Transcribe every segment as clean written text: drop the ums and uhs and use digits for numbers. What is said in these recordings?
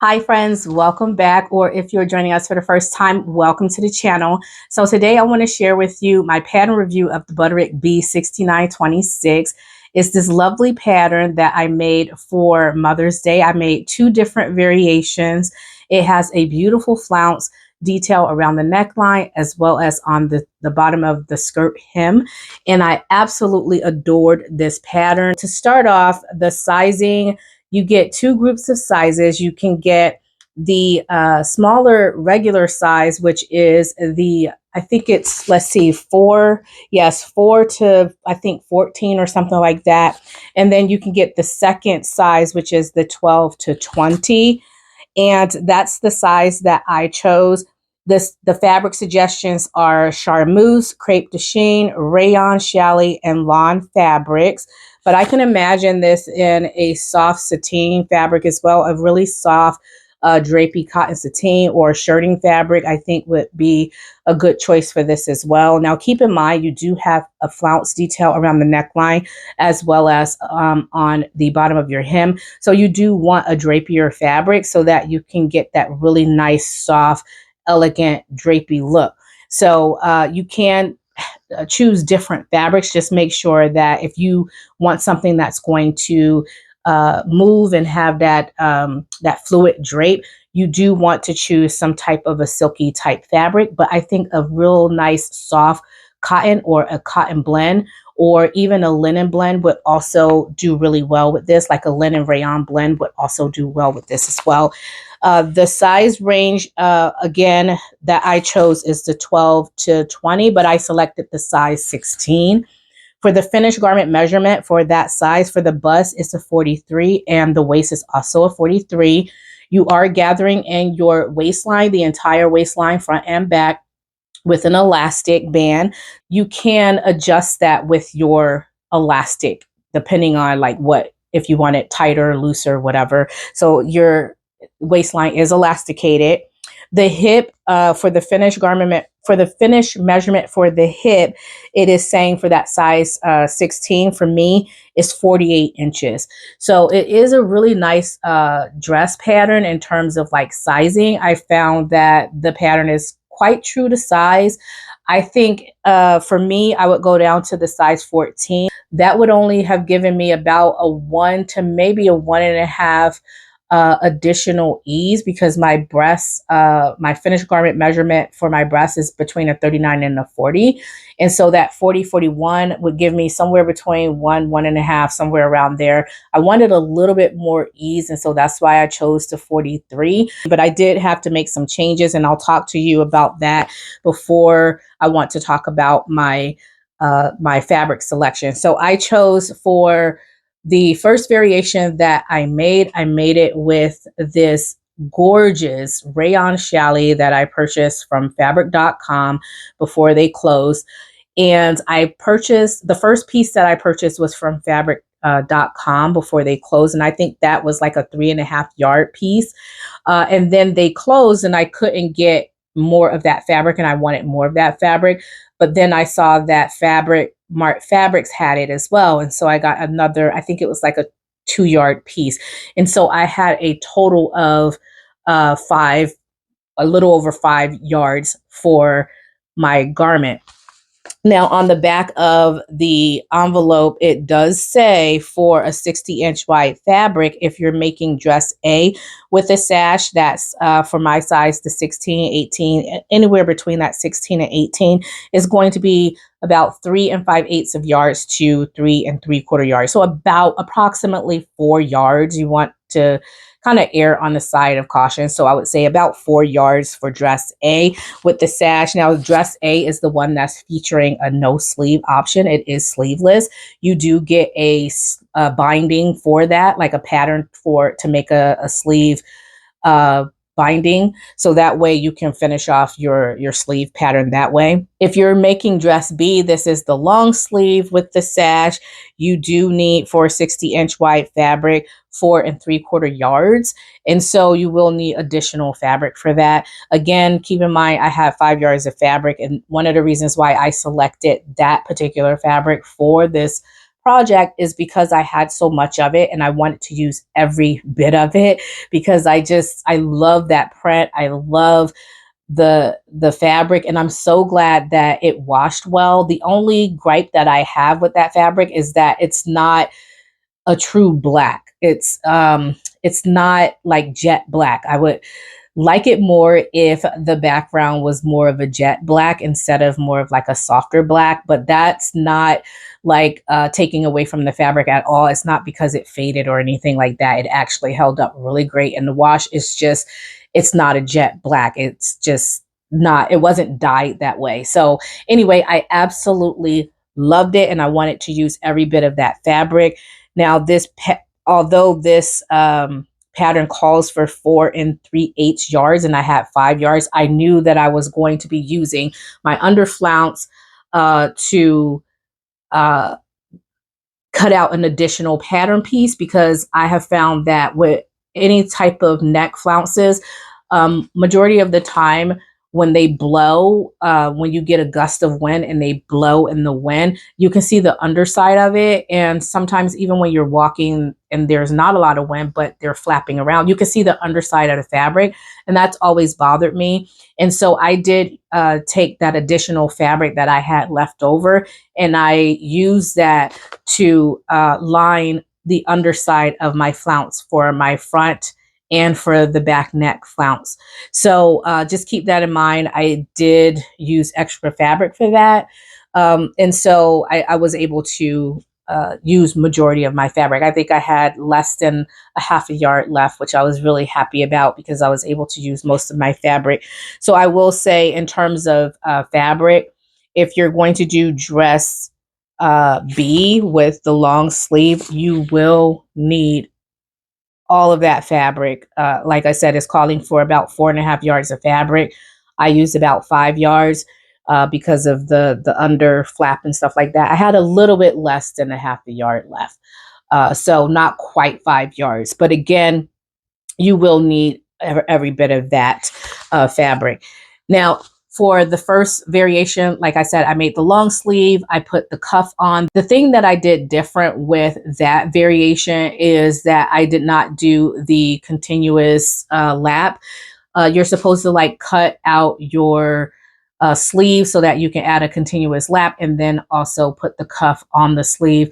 Hi friends, welcome back, or if you're joining us for the first time, welcome to the channel. So today I want to share with you my pattern review of the Butterick B6926. It's this lovely pattern that I made for Mother's Day. I made two different variations. It has a beautiful flounce detail around the neckline as well as on the bottom of the skirt hem. And I absolutely adored this pattern. To start off, the sizing, you get two groups of sizes. You can get the smaller regular size, which is I think it's, let's see, four to, I think, 14 or something like that. And then you can get the second size, which is the 12 to 20. And that's the size that I chose. The fabric suggestions are charmeuse, crepe de chine, rayon, challis, and lawn fabrics. But I can imagine this in a soft sateen fabric as well, a really soft drapey cotton sateen or shirting fabric, I think would be a good choice for this as well. Now, keep in mind, you do have a flounce detail around the neckline as well as on the bottom of your hem. So you do want a drapier fabric so that you can get that really nice, soft, elegant, drapey look. So you can choose different fabrics. Just make sure that if you want something that's going to move and have that that fluid drape, you do want to choose some type of a silky type fabric. But I think a real nice soft cotton or a cotton blend or even a linen blend would also do really well with this. Like a linen rayon blend would also do well with this as well. The size range, again, that I chose is the 12 to 20, but I selected the size 16. For the finished garment measurement for that size, for the bust, it's a 43, and the waist is also a 43. You are gathering in your waistline, the entire waistline, front and back, with an elastic band. You can adjust that with your elastic, depending on like what, if you want it tighter, looser, whatever. So your waistline is elasticated. The hip for the finished garment, for the finished measurement for the hip, it is saying for that size 16 for me is 48 inches. So it is a really nice dress pattern in terms of like sizing. I found that the pattern is quite true to size. I think for me, I would go down to the size 14. That would only have given me about a 1 to maybe a 1.5 additional ease, because my breasts, my finished garment measurement for my breasts is between a 39 and a 40. And so that 41 would give me somewhere between 1.5, somewhere around there. I wanted a little bit more ease. And so that's why I chose the 43. But I did have to make some changes, and I'll talk to you about that before I want to talk about my my fabric selection. So I chose for the first variation that I made it with this gorgeous rayon challis that I purchased from fabric.com before they closed. And I purchased, the first piece that I purchased was from fabric.com before they closed. And I think that was like a 3.5 yard piece. And then they closed and I couldn't get more of that fabric, and I wanted more of that fabric. But then I saw that Mart Fabrics had it as well. And so I got another, I think it was like a 2 yard piece. And so I had a total of a little over 5 yards for my garment. Now, on the back of the envelope, it does say for a 60-inch wide fabric, if you're making dress A with a sash, that's for my size, the 16, 18, anywhere between that 16 and 18 is going to be about 3 5/8 of yards to 3 3/4 yards. So about approximately 4 yards. You want to kind of err on the side of caution. So I would say about 4 yards for dress A with the sash. Now, dress A is the one that's featuring a no sleeve option. It is sleeveless. You do get a binding for that, like a pattern to make a sleeve binding, so that way you can finish off your sleeve pattern that way. If you're making dress B, this is the long sleeve with the sash. You do need, for 60-inch wide fabric, 4 3/4 yards, and so you will need additional fabric for that. Again, keep in mind I have 5 yards of fabric, and one of the reasons why I selected that particular fabric for this project is because I had so much of it and I wanted to use every bit of it because I love that print. I love the fabric, and I'm so glad that it washed well. The only gripe that I have with that fabric is that it's not a true black. It's not like jet black. I would like it more if the background was more of a jet black instead of more of like a softer black, but that's not like taking away from the fabric at all. It's not because it faded or anything like that. It actually held up really great in the wash. It's not a jet black. It's just not, it wasn't dyed that way. So anyway, I absolutely loved it and I wanted to use every bit of that fabric. Now although this pattern calls for 4 3/8 yards and I had 5 yards, I knew that I was going to be using my under flounce to cut out an additional pattern piece, because I have found that with any type of neck flounces, majority of the time when they blow, when you get a gust of wind and they blow in the wind, you can see the underside of it. And sometimes even when you're walking and there's not a lot of wind, but they're flapping around, you can see the underside of the fabric. And that's always bothered me. And so I did take that additional fabric that I had left over and I used that to line the underside of my flounce for my front and for the back neck flounce. So just keep that in mind. I did use extra fabric for that. And so I was able to use majority of my fabric. I think I had less than a half a yard left, which I was really happy about because I was able to use most of my fabric. So I will say, in terms of fabric, if you're going to do dress B with the long sleeve, you will need all of that fabric. Like I said, it's calling for about 4.5 yards of fabric. I used about 5 yards because of the under flap and stuff like that. I had a little bit less than a half a yard left. So not quite 5 yards. But again, you will need every bit of that fabric. Now, for the first variation, like I said, I made the long sleeve. I put the cuff on. The thing that I did different with that variation is that I did not do the continuous lap. You're supposed to like cut out your sleeve so that you can add a continuous lap and then also put the cuff on the sleeve.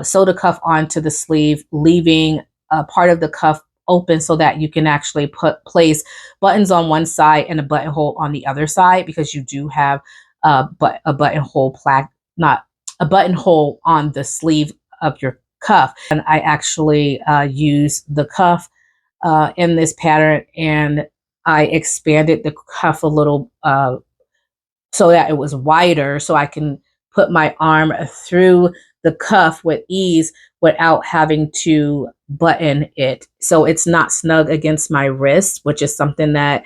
Sew the cuff onto the sleeve, leaving part of the cuff open so that you can actually place buttons on one side and a buttonhole on the other side, because you do have a buttonhole not a buttonhole on the sleeve of your cuff. And I actually use the cuff in this pattern, and I expanded the cuff a little so that it was wider, so I can put my arm through the cuff with ease without having to button it. So it's not snug against my wrist, which is something that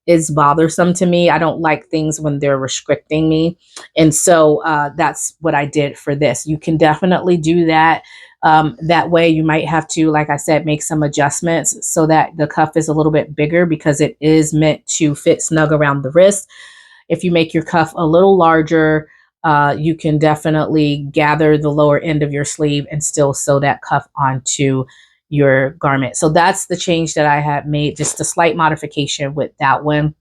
is bothersome to me. I don't like things when they're restricting me. And so that's what I did for this. You can definitely do that. That way you might have to, like I said, make some adjustments so that the cuff is a little bit bigger, because it is meant to fit snug around the wrist. If you make your cuff a little larger, you can definitely gather the lower end of your sleeve and still sew that cuff onto your garment. So that's the change that I had made, just a slight modification with that one.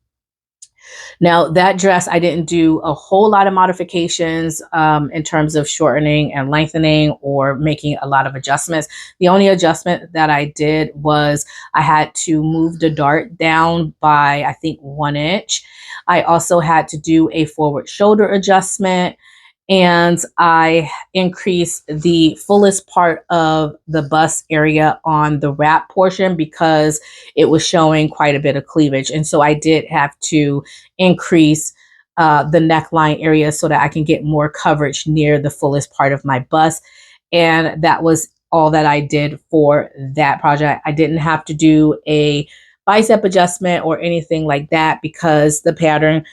Now, that dress, I didn't do a whole lot of modifications in terms of shortening and lengthening or making a lot of adjustments. The only adjustment that I did was I had to move the dart down by, I think, 1 inch. I also had to do a forward shoulder adjustment, and I increased the fullest part of the bust area on the wrap portion because it was showing quite a bit of cleavage. And so I did have to increase the neckline area so that I can get more coverage near the fullest part of my bust. And that was all that I did for that project. I didn't have to do a bicep adjustment or anything like that, because the pattern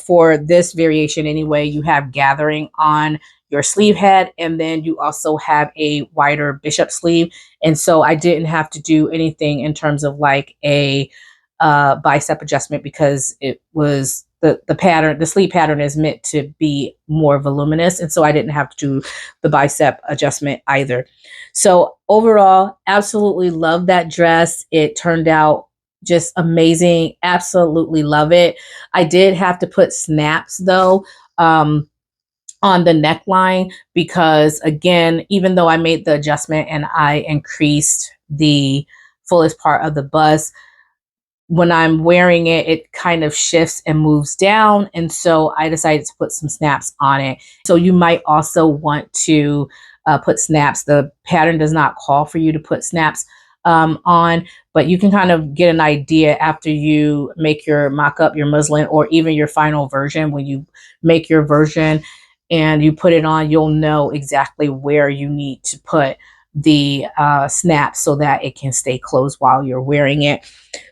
for this variation anyway, you have gathering on your sleeve head, and then you also have a wider bishop sleeve. And so I didn't have to do anything in terms of like a bicep adjustment, because it was the pattern, the sleeve pattern is meant to be more voluminous. And so I didn't have to do the bicep adjustment either. So overall, absolutely love that dress. It turned out just amazing. Absolutely love it. I did have to put snaps though, on the neckline, because again, even though I made the adjustment and I increased the fullest part of the bust, when I'm wearing it, it kind of shifts and moves down. And so I decided to put some snaps on it. So you might also want to put snaps. The pattern does not call for you to put snaps on, but you can kind of get an idea after you make your mock-up, your muslin, or even your final version. When you make your version and you put it on, you'll know exactly where you need to put the snaps so that it can stay closed while you're wearing it.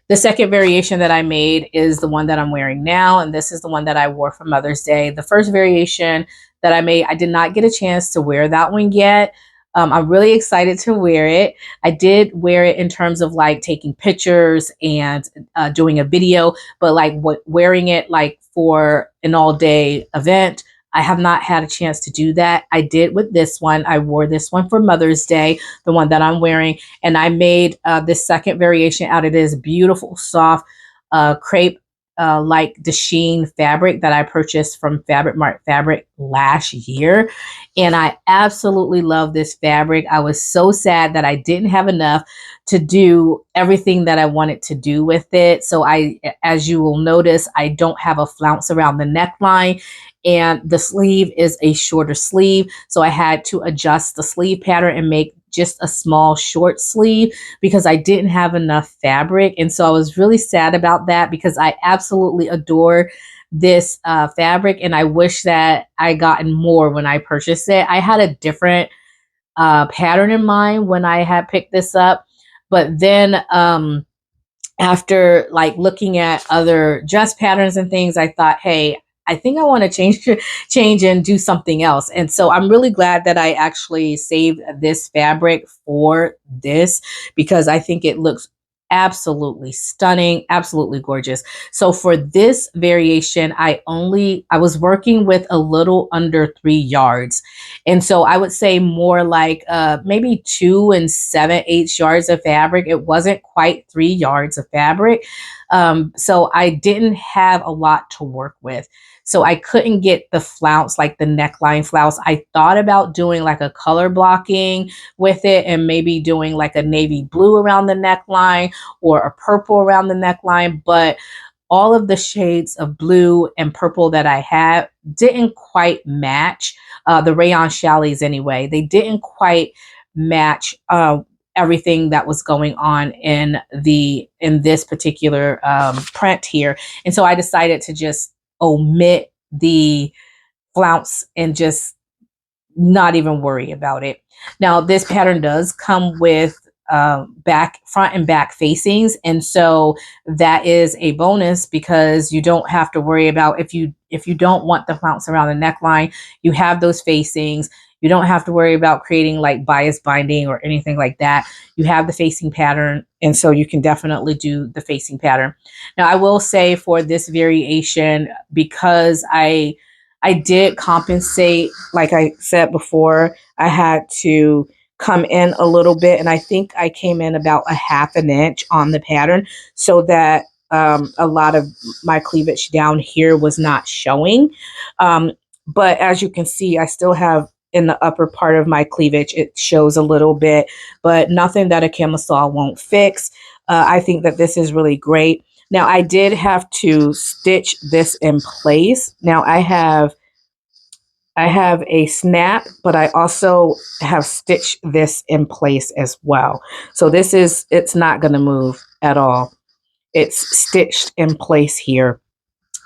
The second variation that I made is the one that I'm wearing now, and this is the one that I wore for Mother's Day. The first variation that I made, I did not get a chance to wear that one yet. I'm really excited to wear it. I did wear it in terms of like taking pictures and doing a video, but like wearing it like for an all-day event, I have not had a chance to do that. I did with this one. I wore this one for Mother's Day, the one that I'm wearing, and I made this second variation out of this beautiful, soft crepe like the sheen fabric that I purchased from Fabric Mart Fabric last year. And I absolutely love this fabric. I was so sad that I didn't have enough to do everything that I wanted to do with it. So as you will notice, I don't have a flounce around the neckline, and the sleeve is a shorter sleeve. So I had to adjust the sleeve pattern and make just a small short sleeve because I didn't have enough fabric. And so I was really sad about that because I absolutely adore this fabric, and I wish that I gotten more when I purchased it. I had a different pattern in mind when I had picked this up, but then after like looking at other dress patterns and things, I thought, hey, I think I want to change and do something else. And so I'm really glad that I actually saved this fabric for this, because I think it looks absolutely stunning, absolutely gorgeous. So for this variation, I was working with a little under 3 yards. And so I would say more like maybe 2 7/8 yards of fabric. It wasn't quite 3 yards of fabric. So I didn't have a lot to work with. So I couldn't get the flounce, like the neckline flounce. I thought about doing like a color blocking with it and maybe doing like a navy blue around the neckline or a purple around the neckline, but all of the shades of blue and purple that I had didn't quite match the rayon chalets anyway. They didn't quite match everything that was going on in this particular print here. And so I decided to just omit the flounce and just not even worry about it. Now, this pattern does come with front and back facings, and so that is a bonus because you don't have to worry about if you don't want the flounce around the neckline, you have those facings. You don't have to worry about creating like bias binding or anything like that. You have the facing pattern, and so you can definitely do the facing pattern. Now, I will say for this variation, because I did compensate, like I said before, I had to come in a little bit, and I think I came in about a 1/2 inch on the pattern so that a lot of my cleavage down here was not showing. But as you can see, I still have in the upper part of my cleavage, it shows a little bit, but nothing that a camisole won't fix. I think that this is really great. Now, I did have to stitch this in place. Now, I have a snap, but I also have stitched this in place as well. So it's not going to move at all. It's stitched in place here.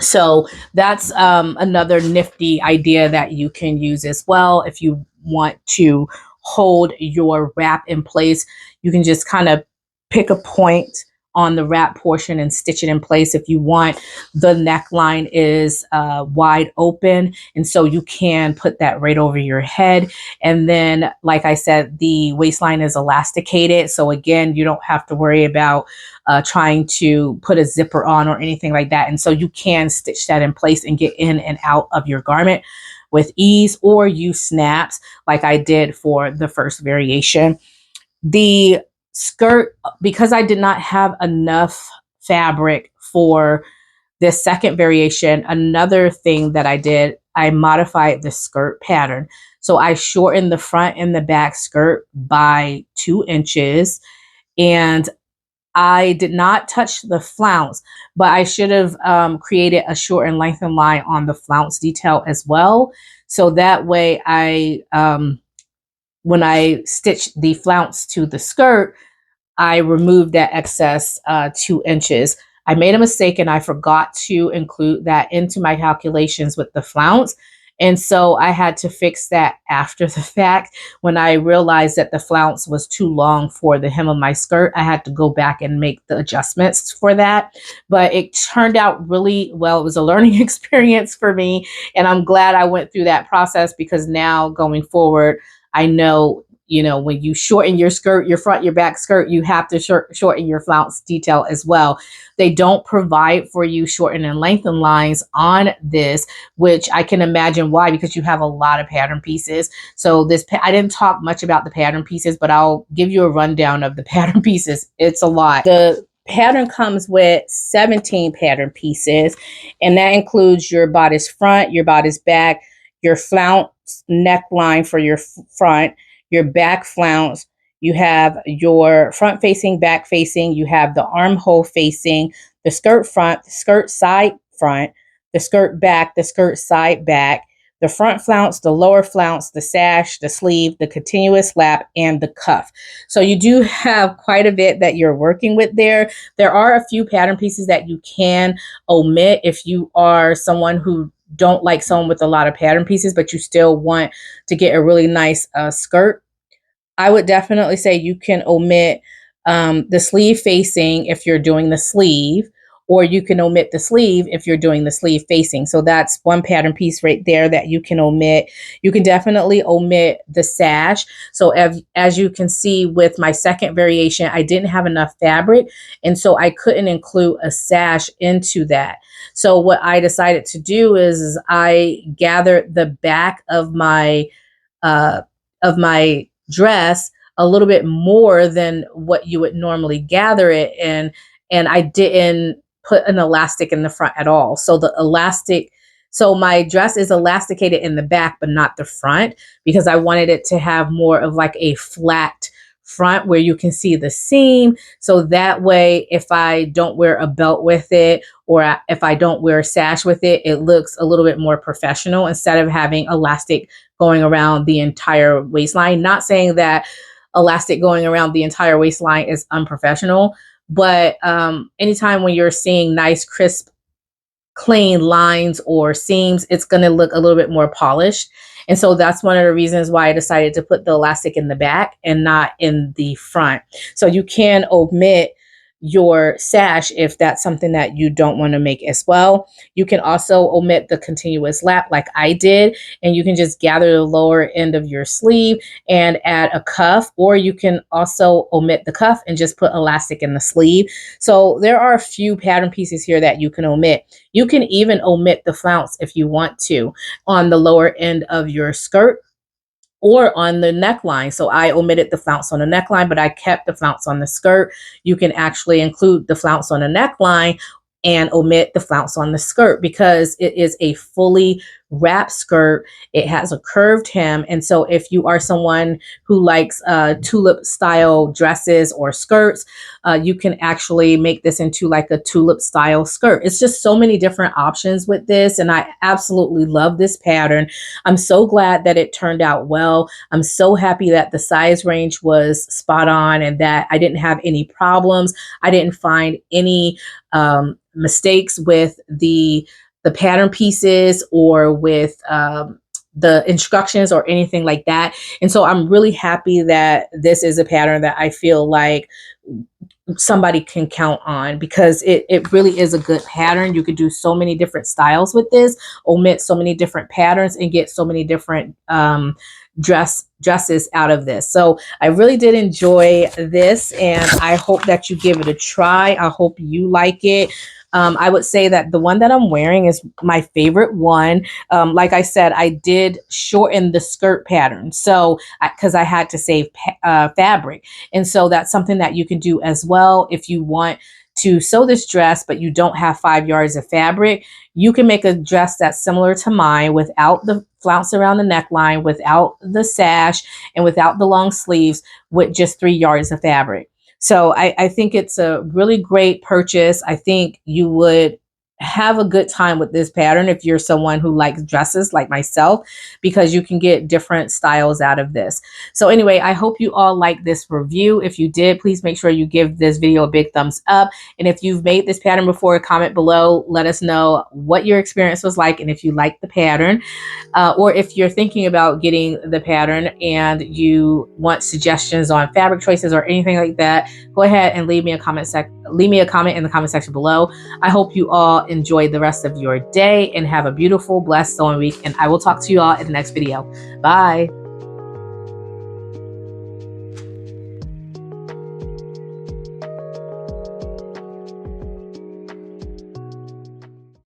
So that's another nifty idea that you can use as well. If you want to hold your wrap in place, you can just kind of pick a point on the wrap portion and stitch it in place if you want. The neckline is wide open, and so you can put that right over your head. And then, like I said, the waistline is elasticated, so again, you don't have to worry about trying to put a zipper on or anything like that. And so you can stitch that in place and get in and out of your garment with ease, or use snaps like I did for the first variation. The skirt, because I did not have enough fabric for this second variation, another thing that I did, I modified the skirt pattern. So I shortened the front and the back skirt by 2 inches, and I did not touch the flounce, but I should have created a short and lengthened line on the flounce detail as well. So that way when I stitched the flounce to the skirt, I removed that excess 2 inches. I made a mistake and I forgot to include that into my calculations with the flounce. And so I had to fix that after the fact. When I realized that the flounce was too long for the hem of my skirt, I had to go back and make the adjustments for that. But it turned out really well. It was a learning experience for me. And I'm glad I went through that process, because now going forward, I know, when you shorten your skirt, your front, your back skirt, you have to shorten your flounce detail as well. They don't provide for you shorten and lengthen lines on this, which I can imagine why, because you have a lot of pattern pieces. So I didn't talk much about the pattern pieces, but I'll give you a rundown of the pattern pieces. It's a lot. The pattern comes with 17 pattern pieces, and that includes your bodice front, your bodice back, your flounce neckline for your front, your back flounce, you have your front facing, back facing, you have the armhole facing, the skirt front, the skirt side front, the skirt back, the skirt side back, the front flounce, the lower flounce, the sash, the sleeve, the continuous lap, and the cuff. So you do have quite a bit that you're working with there. There are a few pattern pieces that you can omit if you are someone who don't like sewing with a lot of pattern pieces, but you still want to get a really nice skirt. I would definitely say you can omit the sleeve facing if you're doing the sleeve, or you can omit the sleeve if you're doing the sleeve facing. So that's one pattern piece right there that you can omit. You can definitely omit the sash. So as you can see with my second variation, I didn't have enough fabric, and so I couldn't include a sash into that. So what I decided to do is I gathered the back of my dress a little bit more than what you would normally gather it in, and I didn't put an elastic in the front at all. So my dress is elasticated in the back but not the front, because I wanted it to have more of like a flat front where you can see the seam. So that way, if I don't wear a belt with it, or if I don't wear a sash with it, it looks a little bit more professional instead of having elastic going around the entire waistline. Not saying that elastic going around the entire waistline is unprofessional, but anytime when you're seeing nice, crisp, clean lines or seams, it's going to look a little bit more polished. And so that's one of the reasons why I decided to put the elastic in the back and not in the front. So you can omit your sash if that's something that you don't want to make as well. You can also omit the continuous lap like I did, and you can just gather the lower end of your sleeve and add a cuff, or you can also omit the cuff and just put elastic in the sleeve. So there are a few pattern pieces here that you can omit. You can even omit the flounce if you want to on the lower end of your skirt or on the neckline. So I omitted the flounce on the neckline, but I kept the flounce on the skirt. You can actually include the flounce on the neckline and omit the flounce on the skirt, because it is a fully wrap skirt. It has a curved hem. And so if you are someone who likes tulip style dresses or skirts, you can actually make this into like a tulip style skirt. It's just so many different options with this. And I absolutely love this pattern. I'm so glad that it turned out well. I'm so happy that the size range was spot on and that I didn't have any problems. I didn't find any mistakes with the pattern pieces or with the instructions or anything like that. And so I'm really happy that this is a pattern that I feel like somebody can count on, because it really is a good pattern. You could do so many different styles with this, omit so many different patterns, and get so many different dresses out of this. So I really did enjoy this, and I hope that you give it a try. I hope you like it. I would say that the one that I'm wearing is my favorite one. Like I said, I did shorten the skirt pattern, so because I had to save fabric. And so that's something that you can do as well. If you want to sew this dress, but you don't have 5 yards of fabric, you can make a dress that's similar to mine without the flounce around the neckline, without the sash, and without the long sleeves, with just 3 yards of fabric. So I think it's a really great purchase. I think you would have a good time with this pattern if you're someone who likes dresses like myself, because you can get different styles out of this. So anyway, I hope you all like this review. If you did, please make sure you give this video a big thumbs up. And if you've made this pattern before, comment below. Let us know what your experience was like and if you like the pattern. Or if you're thinking about getting the pattern and you want suggestions on fabric choices or anything like that, go ahead and leave me a comment in the comment section below. I hope you all enjoy the rest of your day and have a beautiful, blessed sewing week. And I will talk to you all in the next video. Bye.